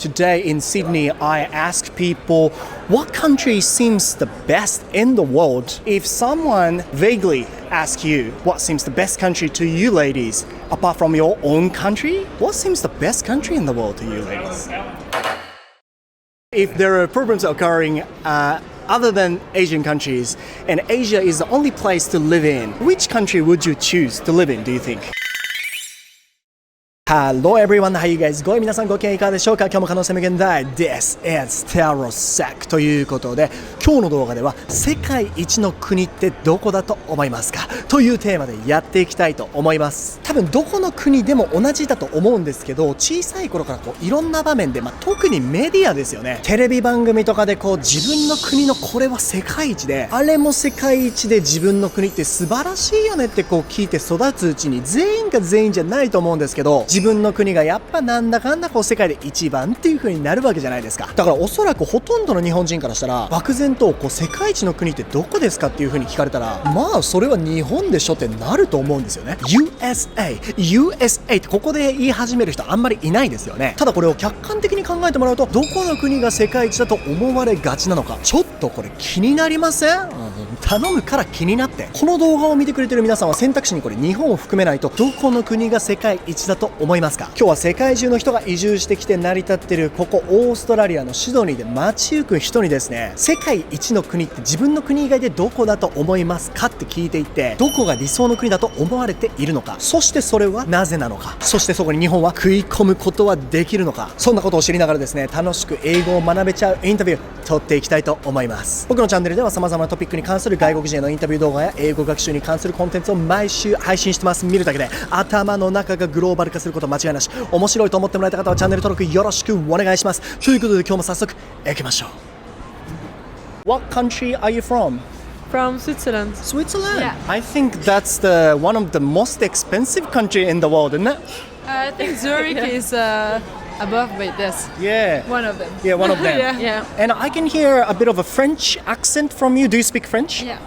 Today in Sydney, I ask people what country seems the best in the world. If someone vaguely asks you what seems the best country to you ladies, apart from your own country, what seems the best country in the world to you ladies? If there are problems occurring other than Asian countries, and Asia is the only place to live in, which country would you choose to live in, do you think? Hello everyone, how you guys going? 皆さんご機嫌いかがでしょうか？今日も可能性無限大 This is タロサックということで、今日の動画では世界一の国ってどこだと思いますか？というテーマでやっていきたいと思います。多分どこの国でも同じだと思うんですけど、小さい頃からいろんな場面で、特にメディアですよね。テレビ番組とかで自分の国のこれは世界一で、あれも世界一で自分の国って素晴らしいよねって聞いて育つうちに全員が全員じゃないと思うんですけど、自分の国がやっぱなんだかんだ世界で一番っていう風になるわけじゃないですか。だからおそらくほとんどの日本人からしたら漠然と世界一の国ってどこですかっていう風に聞かれたら、それは日本でしょってなると思うんですよね。USA ってここで言い始める人あんまりいないですよね。ただこれを客観的に考えてもらうと、どこの国が世界一だと思われがちなのか、ちょっとこれ気になりません？頼むから気になって。この動画を見てくれてる皆さんは選択肢に日本を含めないとどこの国が世界一だと思いますか？今日は世界中の人が移住してきて成り立ってるここオーストラリアのシドニーで街行く人にですね、世界一の国って自分の国以外でどこだと思いますかって聞いていって、どこが理想の国だと思われているのか、そしてそれはなぜなのか、そしてそこに日本は食い込むことはできるのか、そんなことを知りながらですね、楽しく英語を学べちゃうインタビュー撮っていきたいと思います。僕のチャンネルでは様々なトピックに関する外国人へのインタビュー動画や英語学習に関するコンテンツを毎週配信してます。見るだけで頭の中がグローバル化すること間違いなし。面白いと思ってもらえた方はチャンネル登録よろしくお願いします。ということで今日も早速行きましょう。What country are you from? From Switzerland. Switzerland? Yeah. I think that's one of the most expensive country in the world, isn't it? I think Zurich is above by this. Yeah. One of them. Yeah, one of them. Yeah. And I can hear a bit of a French accent from you. Do you speak French? Yeah.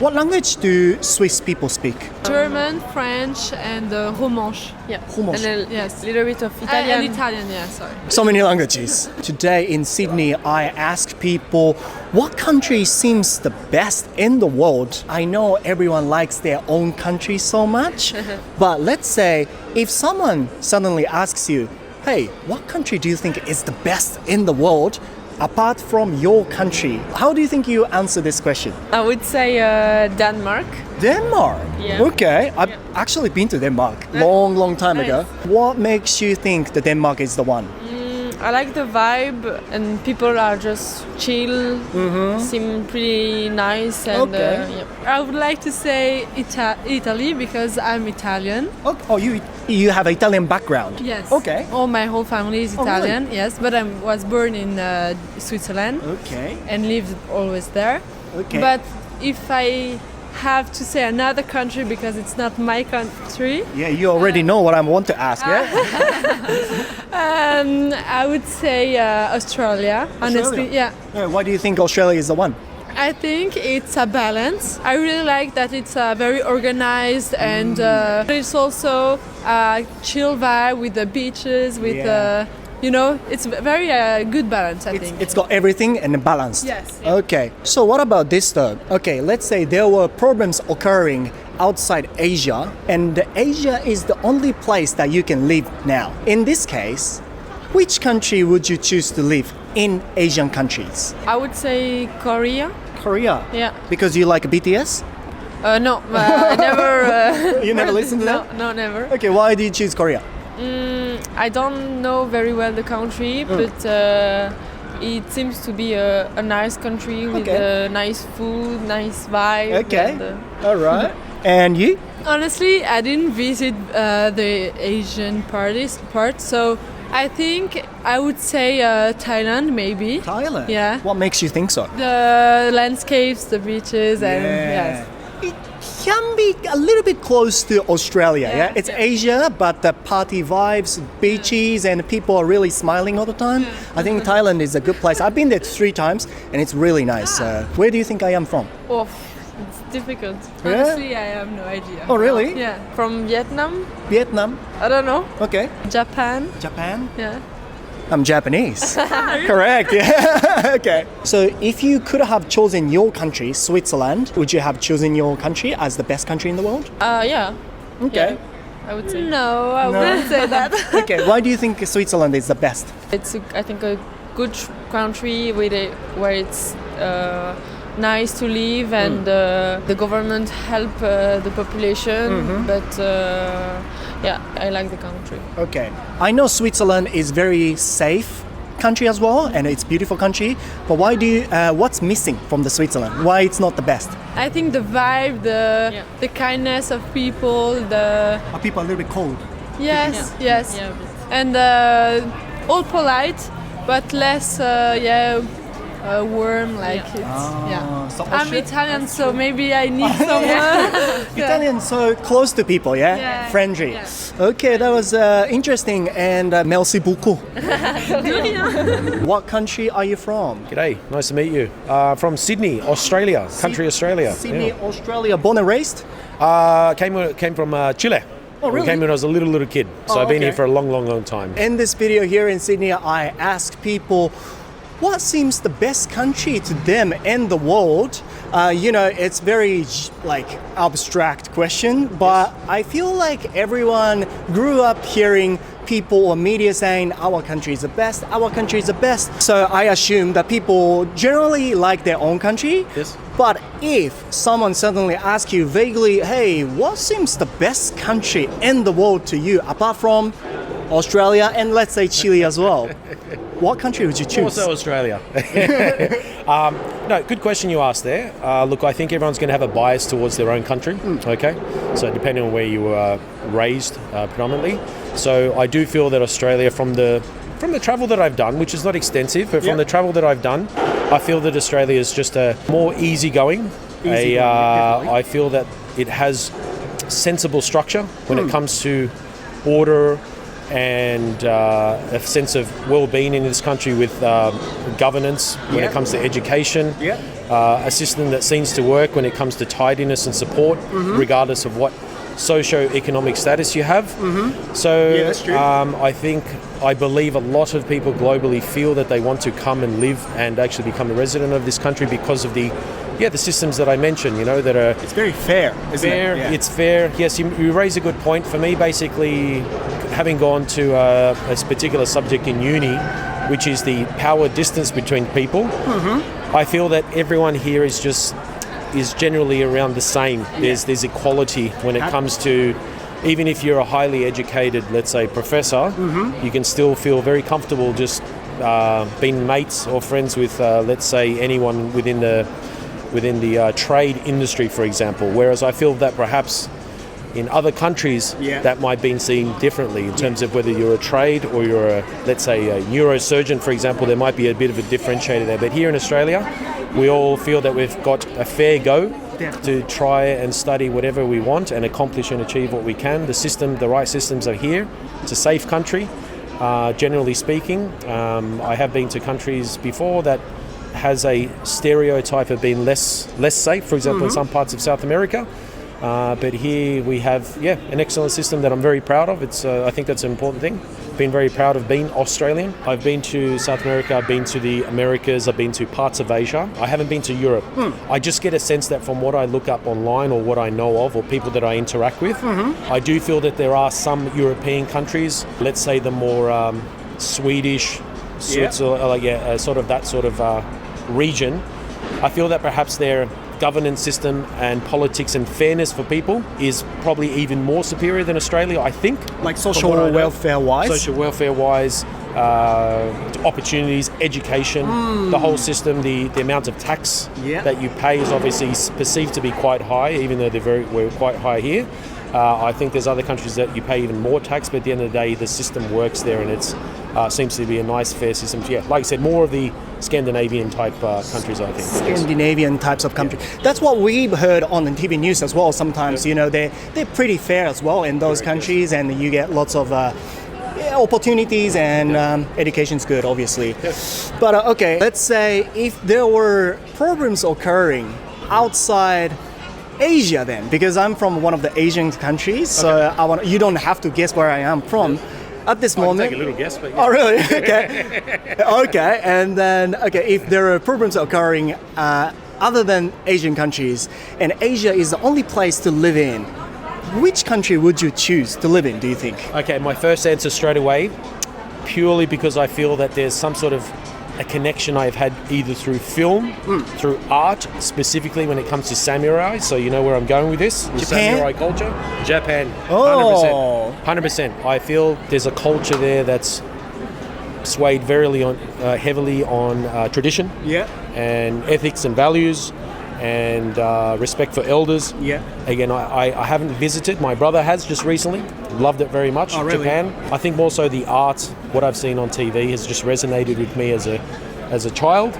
What language do Swiss people speak? German, French, and Romanche. Yeah. Romanche. And yes, Little bit of Italian. And Italian. Yeah. Sorry. So many languages. Today in Sydney, I ask people what country seems the best in the world. I know everyone likes their own country so much, but let's say if someone suddenly asks you, hey, what country do you think is the best in the world apart from your country? How do you think you answer this question? I would say Denmark. Denmark? Yeah. Okay, I've actually been to Denmark long time ago. What makes you think that Denmark is the one? I like the vibe and people are just chill, seem pretty nice and I would like to say Italy because I'm Italian. Oh, you have an Italian background? Yes. Okay. My whole family is Italian. Really? Yes, but I was born in Switzerland. Okay. And lived always there. Okay. But if I have to say another country because it's not my country. Yeah, you already know what I want to ask, yeah? I would say Australia. Honestly, yeah. Why do you think Australia is the one? I think it's a balance. I really like that it's very organized and it's also a chill vibe with the beaches, with it's very good balance, I think. It's got everything and balanced. Yes. Okay, so what about this though? Okay, let's say there were problems occurring outside Asia, and Asia is the only place that you can live now. In this case, which country would you choose to live in Asian countries? I would say Korea. Korea? Yeah. Because you like BTS? No, I never. You never listened to that? No, never. Okay, why do you choose Korea? I don't know very well the country, but it seems to be a nice country with nice food, nice vibe. Okay, and, all right. And you? Honestly, I didn't visit the Asian part, so I think I would say Thailand, maybe. Thailand? Yeah. What makes you think so? The landscapes, the beaches, and yes. It can be a little bit close to Australia, yeah? It's Asia, but the party vibes, beaches, and people are really smiling all the time. I think Thailand is a good place. I've been there 3 times, and it's really nice. Where do you think I am from? Oh, it's difficult. Honestly, I have no idea. Oh, really? From Vietnam? Vietnam? I don't know. Okay. Japan? Japan? Yeah. I'm Japanese. Correct, yeah. Okay. So if you could have chosen your country, Switzerland, would you have chosen your country as the best country in the world? Yeah. Okay. Yeah, I would say. No, I wouldn't say that. Okay, why do you think Switzerland is the best? It's, I think, a good country where it's nice to live and the government help the population. But yeah, I like the country. Okay. I know Switzerland is very safe country as well, and it's beautiful country. But why do you? What's missing from the Switzerland? Why it's not the best? I think the vibe, the kindness of people, Are people a little bit cold? yes, yes, Yeah. and all polite, but less warm. Like it's So I'm Italian, so maybe I need someone. Italian so close to people, yeah? Yeah. Friendly. Yeah. Okay, that was interesting and merci beaucoup. What country are you from? G'day, nice to meet you. From Sydney, Australia, country Australia. Sydney, Australia. Born and raised? Came from Chile. Oh, really? Came when I was a little kid, so Oh, I've been okay. here for a long time. In this video here in Sydney, I asked people what seems the best country to them in the world. It's very like abstract question, but I feel like everyone grew up hearing people or media saying our country is the best, our country is the best. So I assume that people generally like their own country. Yes. But if someone suddenly asks you vaguely, hey, what seems the best country in the world to you apart from Australia and let's say Chile as well, what country would you choose? Also Australia. No, good question you asked there. Look, I think everyone's going to have a bias towards their own country. Okay, so depending on where you were raised, predominantly. So I do feel that Australia, from the travel that I've done, which is not extensive, but from the travel that I've done, I feel that Australia is just a more easygoing. Definitely. I feel that it has sensible structure when it comes to order and a sense of well-being in this country with governance when it comes to education, a system that seems to work when it comes to tidiness and support, regardless of what socio-economic status you have. So that's true. I believe a lot of people globally feel that they want to come and live and actually become a resident of this country because of the systems that I mentioned, that are It's very fair, isn't fair. it? Yeah. It's fair. Yes, you raise a good point. For me, basically, having gone to a particular subject in uni, which is the power distance between people, I feel that everyone here is generally around the same. There's equality when it comes to, even if you're a highly educated, let's say, professor, you can still feel very comfortable just being mates or friends with, let's say, anyone within the trade industry, for example. Whereas I feel that perhaps in other countries that might be seen differently in terms of whether you're a trade or you're let's say a neurosurgeon, for example. There might be a bit of a differentiator there. But here in Australia, we all feel that we've got a fair go to try and study whatever we want and accomplish and achieve what we can. The right systems are here. It's a safe country, generally speaking. I have been to countries before that has a stereotype of being less safe, for example, in some parts of South America. But here we have, an excellent system that I'm very proud of. I think that's an important thing. Been very proud of being Australian. I've been to South America, I've been to the Americas, I've been to parts of Asia. I haven't been to Europe. I just get a sense that from what I look up online or what I know of or people that I interact with, I do feel that there are some European countries, let's say the more Swedish, Switzerland, sort of that sort of region. I feel that perhaps their governance system and politics and fairness for people is probably even more superior than Australia, I think. Like social welfare-wise? Social welfare-wise, opportunities, education, the whole system, the amount of tax that you pay is obviously perceived to be quite high, even though we're quite high here. I think there's other countries that you pay even more tax, but at the end of the day, the system works there and it seems to be a nice, fair system. Like I said, more of the Scandinavian type countries, I think. Scandinavian types of countries. That's what we've heard on the TV news as well. Sometimes, they're pretty fair as well in those countries, and you get lots of opportunities and education's good, obviously. But okay, let's say if there were problems occurring outside Asia then, because I'm from one of the Asian countries, so you don't have to guess where I am from. at this I can moment. take a little guess, but Oh, really? Okay. Okay. And then, if there are problems occurring other than Asian countries, and Asia is the only place to live in, which country would you choose to live in, do you think? Okay, my first answer straight away, purely because I feel that there's some sort of a connection I've had either through film, through art, specifically when it comes to samurai. So you know where I'm going with this? The Japan? Samurai culture? Japan. Oh. 100%. I feel there's a culture there that's swayed heavily on tradition Yeah. and ethics and values and respect for elders. Yeah. Again, I haven't visited. My brother has just recently. Loved it very much. Oh, really? Japan. I think more so the art, what I've seen on TV, has just resonated with me as a child.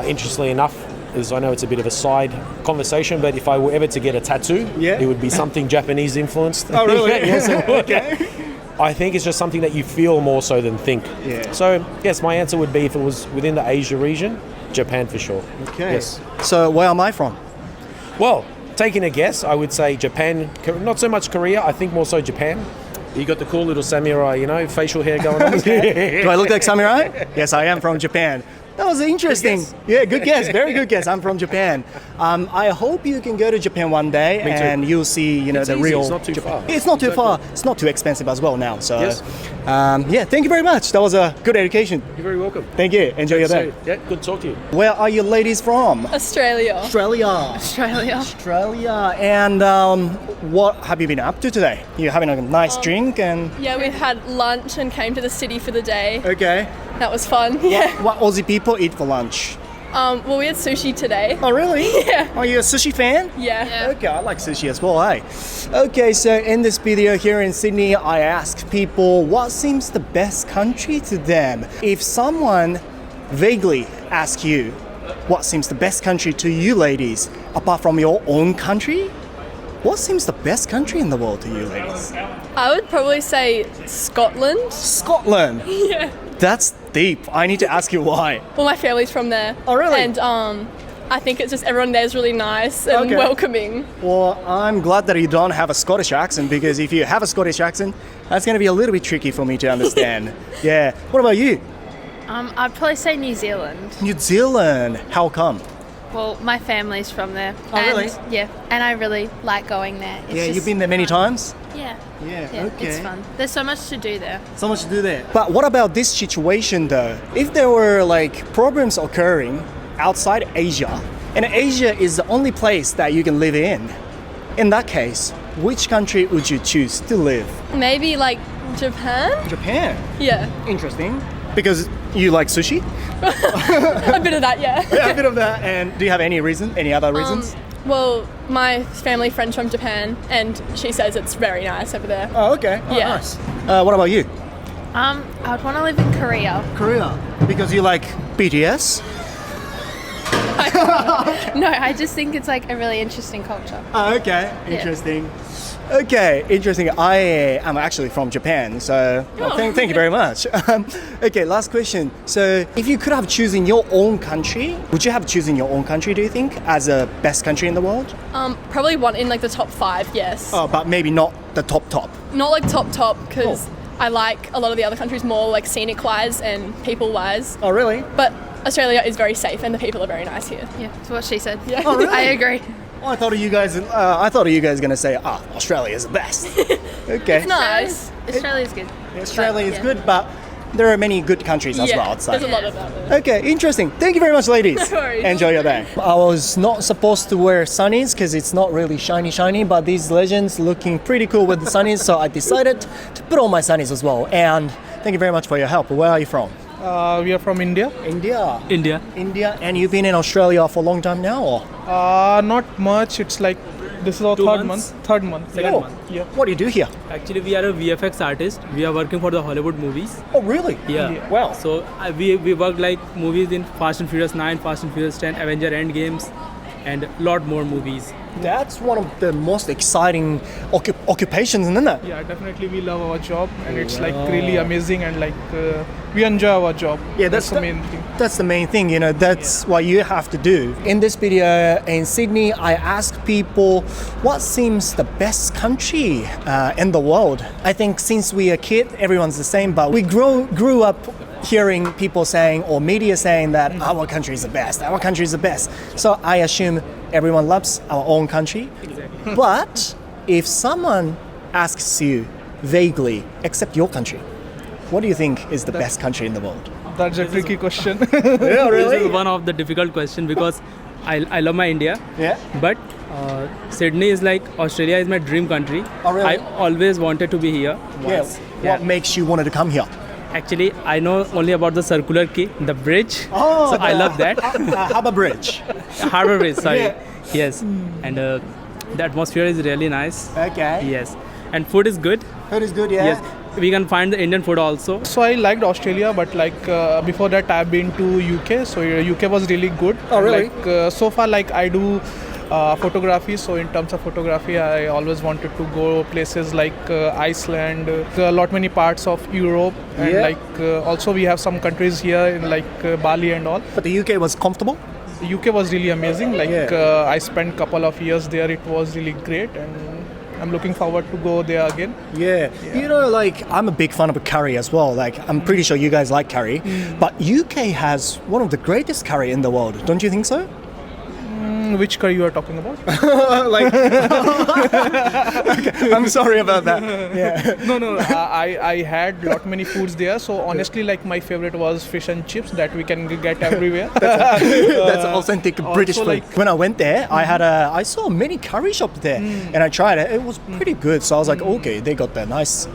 Interestingly enough, as I know it's a bit of a side conversation, but if I were ever to get a tattoo, Yeah. it would be something Japanese influenced. Oh, really? Yes, it would. Okay. I think it's just something that you feel more so than think. Yeah. So, yes, my answer would be if it was within the Asia region, Japan for sure. Okay. Yes. So where am I from? Well, taking a guess, I would say Japan, not so much Korea, I think more so Japan. You got the cool little samurai, facial hair going on. Do I look like samurai? Yes, I am from Japan. That was interesting. Yeah, good guess. Very good guess. I'm from Japan. I hope you can go to Japan one day Me too. and you'll see, It's the easy, real. it's not too Japan. far. It's not too Exactly. far. It's not too expensive as well now. So, Yes. yeah. Thank you very much. That was a good education. You're very welcome. Thank you. Enjoy your day. Yeah, good to talk to you. Where are you ladies from? Australia. Australia. Australia. Australia. And what have you been up to today? You having a nice drink and? Yeah, we had lunch and came to the city for the day. Okay. That was fun. Yeah. What Aussie people eat for lunch? Well, we had sushi today. Oh, really? Yeah. Are you a sushi fan? Yeah. Okay, I like sushi as well, hey. Okay, so in this video here in Sydney, I asked people what seems the best country to them. If someone vaguely asks you what seems the best country to you ladies, apart from your own country, what seems the best country in the world to you ladies? I would probably say Scotland. Scotland. Yeah. That's deep. I need to ask you why. Well, my family's from there. Oh, really? And I think it's just everyone there is really nice and Okay. welcoming. Well, I'm glad that you don't have a Scottish accent, because if you have a Scottish accent, that's going to be a little bit tricky for me to understand. Yeah. What about you? I'd probably say New Zealand. New Zealand. How come? Well, my family's from there. Oh, really? Yeah, and I really like going there. It's Yeah, just you've been there many fun. times? Yeah. Yeah, Yeah, okay. it's fun. There's so much to do there. So much to do there. But what about this situation though? If there were problems occurring outside Asia, and Asia is the only place that you can live in that case, which country would you choose to live? Maybe Japan? Japan. Yeah. Interesting. Because you like sushi? A bit of that, yeah. Yeah, a bit of that. And do you have any other reasons? Well, my family friend's from Japan and she says it's very nice over there. Oh, okay. Oh, Yeah. nice. What about you? I would want to live in Korea. Korea. Because you like BTS? No, I just think it's a really interesting culture. Oh, okay. Interesting. Okay, interesting. I am actually from Japan, so thank you very much. Okay, last question. So, if you could have chosen your own country, would you have chosen your own country, do you think, as the best country in the world? Probably one in the top 5, yes. Oh, but maybe not the top. Not top because I like a lot of the other countries more scenic wise and people wise. Oh, really? But Australia is very safe and the people are very nice here. Yeah, that's what she said. Yeah. Oh, really? I agree. Oh, I thought you guys were gonna say, Australia is the best. Okay. Nice. Australia's good. Australia is yeah. good, but there are many good countries as well outside. There's a lot of them. Okay, interesting. Thank you very much, ladies. No worries. Enjoy your day. I was not supposed to wear sunnies because it's not really shiny, but these legends looking pretty cool with the sunnies, so I decided to put on my sunnies as well. And thank you very much for your help. Where are you from? We are from India. India. India. India, and you've been in Australia for a long time now, or? Not much. It's this is our third month. Second month. Yeah. What do you do here? Actually, we are a VFX artist. We are working for the Hollywood movies. Oh, really? Yeah. Wow. So we work movies in Fast and Furious 9, Fast and Furious 10, Avenger Endgames, and lot more movies. That's one of the most exciting occupations, isn't it? Yeah, definitely we love our job and it's like really amazing and like we enjoy our job. Yeah, that's the main thing. That's the main thing, you know, that's what you have to do. In this video in Sydney, I asked people what seems the best country in the world. I think since we are kid, everyone's the same, but we grew up hearing people saying or media saying that our country is the best, our country is the best. So I assume everyone loves our own country. Exactly. But if someone asks you vaguely, except your country, what do you think is the best country in the world? That's a tricky question. Yeah, This is one of the difficult question because I love my India. Yeah. But Sydney is like Australia is my dream country. Oh, really? I always wanted to be here. Yes. Yeah. What makes you wanted to come here? Actually, I know only about the circular quay, the bridge. Oh, so I love that. Harbour Bridge. Harbour Bridge, sorry. Yeah. Yes. And the atmosphere is really nice. Okay. Yes. And food is good. Food is good, yeah. Yes. We can find the Indian food also. So I liked Australia, but like before that I've been to UK. So UK was really good. Oh, really? Like so far, like I do photography. So in terms of photography, I always wanted to go places like Iceland, a lot many parts of Europe, and Yeah. like also we have some countries here in like Bali and all. But the UK was comfortable? The UK was really amazing. Like Yeah. I spent couple of years there. It was really great, and I'm looking forward to go there again. Yeah. You know, like, I'm a big fan of curry as well. Like, I'm pretty sure you guys like curry. But UK has one of the greatest curry in the world. Don't you think so? Which curry you are talking about? Like, okay, I'm sorry about that. Yeah. No. I had lot many foods there. So honestly, like my favorite was fish and chips that we can get everywhere. That's authentic British food. like- When I went there, I saw many curry shops there, and I tried it. It was pretty good. So I was like, okay, they got the nice,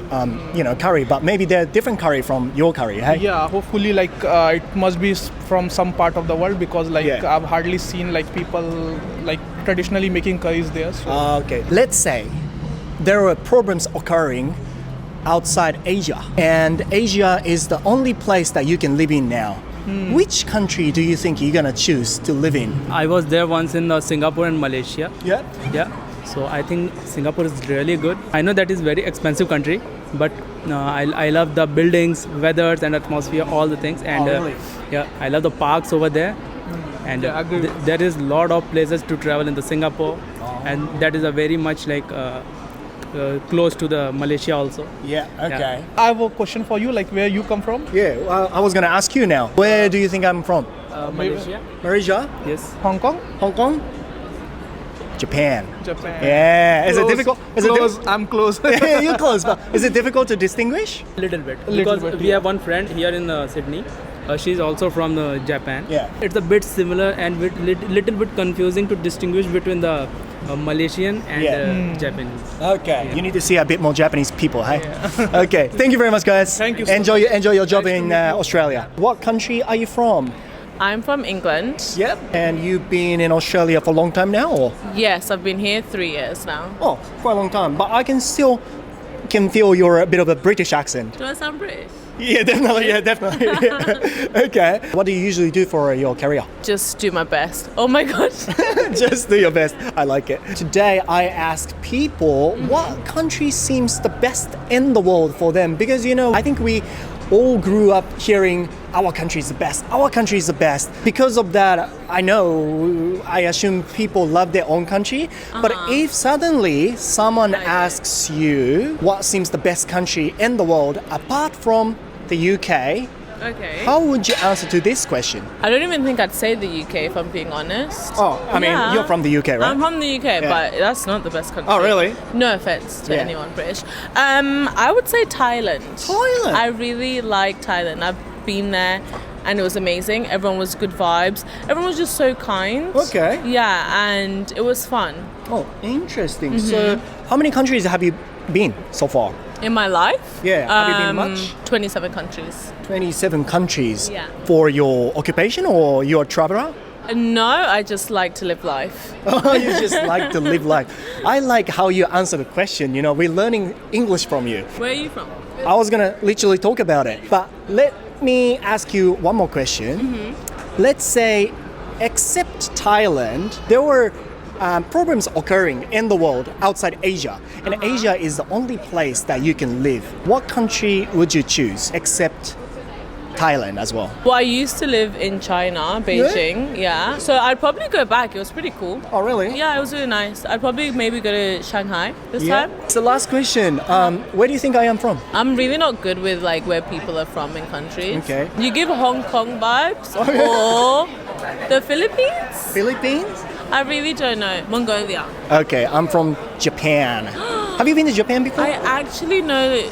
curry, but maybe they're different curry from your curry, hey? Yeah, hopefully like it must be from some part of the world because like Yeah. I've hardly seen like people like traditionally making curries there. So. Okay. Let's say there are problems occurring outside Asia, and Asia is the only place that you can live in now. Which country do you think you're gonna choose to live in? I was there once in Singapore and Malaysia. Yeah. Yeah. So I think Singapore is really good. I know that is very expensive country, but I love the buildings, weathers and atmosphere, all the things. And really? yeah, I love the parks over there. And Yeah, I agree. there is lot of places to travel in the Singapore, and that is a very much like close to the Malaysia also. Yeah. Okay. I have a question for you, like where you come from? Yeah. Well, I was gonna ask you now. Where do you think I'm from? Malaysia. Malaysia? Yes. Hong Kong? Hong Kong? Japan. Japan. Yeah. Is it Close, difficult? Is it close. I'm close. Yeah, you're close, but is it difficult to distinguish? Little bit. Little Because bit, we yeah. have one friend here in Sydney. She's also from Japan. Yeah. It's a bit similar and little bit confusing to distinguish between the Malaysian and Yeah. Japanese. Okay, you need to see a bit more Japanese people, hey? Okay, thank you very much, guys. Thank you so Enjoy your job in Australia. What country are you from? I'm from England. Yep. And you've been in Australia for a long time now, or? Yes, I've been here 3 years now. Oh, quite a long time. But I can feel you're a bit of a British accent. Do I sound British? Yeah, definitely. Yeah, definitely. Okay. What do you usually do for your career? Just do my best. Oh my god. Just do your best. I like it. Today I asked people what country seems the best in the world for them, because I think we all grew up hearing our country is the best. Our country is the best. Because of that, I assume people love their own country. But if suddenly someone asks you what seems the best country in the world apart from the UK, Okay. how would you answer to this question? I don't even think I'd say the UK if I'm being honest. Oh, I mean, Yeah. you're from the UK, right? I'm from the UK, but that's not the best country. Oh, really? No offense to Yeah. anyone British. I would say Thailand. Thailand? I really like Thailand. I've been there and it was amazing. Everyone was good vibes. Everyone was just so kind. Okay. Yeah, and it was fun. Oh, interesting. So, how many countries have you been so far? In my life? Yeah, have you been much? 27 countries. 27 countries. Yeah. For your occupation, or you're a traveler? No, I just like to live life. Oh, you just like to live life. I like how you answer the question. We're learning English from you. Where are you from? I was going to literally talk about it. But let me ask you one more question. Let's say except Thailand, there were problems occurring in the world outside Asia, and Asia is the only place that you can live. What country would you choose except Thailand as well? Well, I used to live in China, Beijing, yeah. So I'd probably go back. It was pretty cool. Oh, really? Yeah, it was really nice. I'd probably maybe go to Shanghai this time. So last question, where do you think I am from? I'm really not good with like where people are from in countries. Okay. You give Hong Kong vibes or the Philippines? Philippines? I really don't know. Mongolia. Okay, I'm from Japan. Have you been to Japan before? I actually know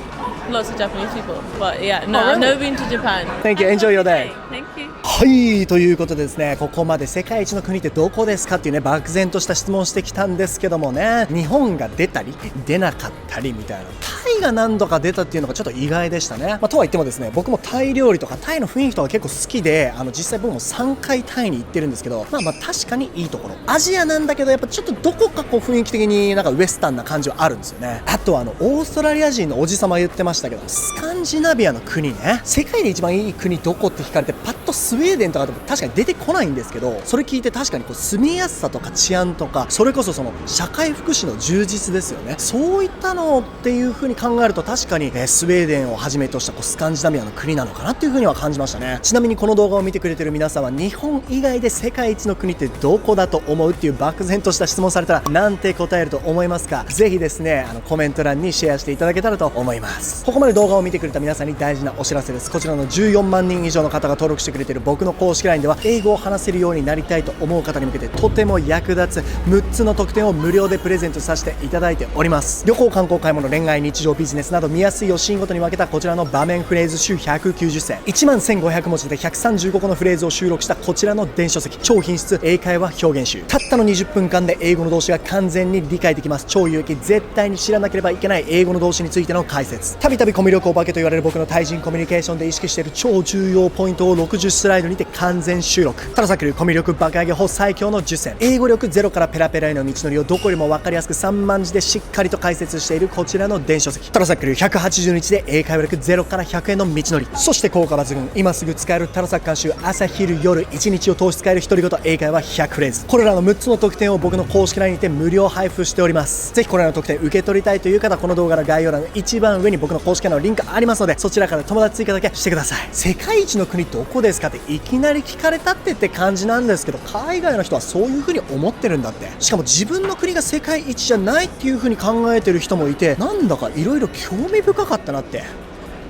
lots of Japanese people, but yeah, no, Oh, really? I've never been to Japan. Thank you. Enjoy your day. Thank you. はい、ということでですね、ここまで世界一の国ってどこですかっていうね、漠然とした質問をしてきたんですけどもね、日本が出たり出なかったりみたいな、タイが何度か出たっていうのがちょっと意外でしたね。とは言ってもですね、僕もタイ料理とかタイの雰囲気とか結構好きで、実際僕も3回タイに行ってるんですけど、確かにいいところ。アジアなんだけど、やっぱちょっとどこかこう雰囲気的になんかウエスタンな感じはあるんですよね。あとオーストラリア人のおじさま言ってましたけど、スカンジナビアの国ね、世界で一番いい国どこって聞かれて、パッとスウェーデンとかでも確かに出てこないんですけど、それ聞いて確かにこう住みやすさとか治安とか、それこそその社会福祉の充実ですよね。そういったのっていう風に考えると確かに、スウェーデンをはじめとしたこうスカンジナビアの国なのかなっていう風には感じましたね。ちなみにこの動画を見てくれてる皆さんは日本以外で世界一の国ってどこだと思うっていう漠然とした質問されたらなんて答えると思いますか？ぜひですね、コメント欄にシェアしていただけたらと思います。ここまで動画を見てくれた皆さんに大事なお知らせです。こちらの14万人以上の方が登録してくれている僕の公式 LINE では英語を話せるようになりたいと思う方に向けてとても役立つ6つの特典を無料でプレゼントさせていただいております。旅行、観光、買い物、恋愛、日常、ビジネスなど見やすいをシーンごとに分けたこちらの場面フレーズ集190選、11500文字で135個のフレーズを収録したこちらの電子書籍、超品質英会話表現集、たったの20分間で英語の動詞が完全に理解できます。超有益、絶対に知らなければいけない英語の動詞についての解説、たびたびコミュ力お化けと言われる僕の対人コミュニケーションで意識している超重要ポイントを60スライドにて完全収録、タロサック流コミュ力爆上げ法最強の10選、英語力ゼロからペラペラへの道のりをどこよりも分かりやすく3万字でしっかりと解説しているこちらの電子書籍、タロサック流180日で英会話力ゼロから100への道のり、そして効果抜群、今すぐ使えるタロサック監修、朝昼夜1日を通し使える独り言英会話100フレーズ、これらの6つの特典を僕の公式 LINE にて無料配布しております。ぜひこれらの特典受け取りたいという方、この動画の概要欄の一番上に僕の公式 LINE のリンクありますので、そちらから友達追加だけしてください。世界一の国どこですかっていきなり聞かれたって感じなんですけど、海外の人はそういう風に思ってるんだって。しかも自分の国が世界一じゃないっていう風に考えてる人もいて、なんだかいろいろ興味深かったなって。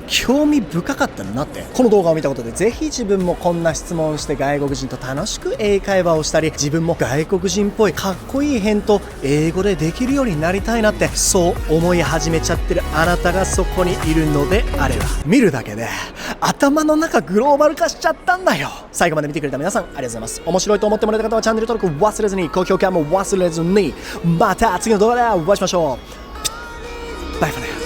興味深かったなって。この動画を見たことでぜひ自分もこんな質問して外国人と楽しく英会話をしたり、自分も外国人っぽいかっこいい返答英語でできるようになりたいなって、そう思い始めちゃってるあなたがそこにいるのであれば、見るだけで頭の中グローバル化しちゃったんだよ。最後まで見てくれた皆さんありがとうございます。面白いと思ってもらえた方はチャンネル登録忘れずに、高評価も忘れずに、また次の動画でお会いしましょう。バイバイ。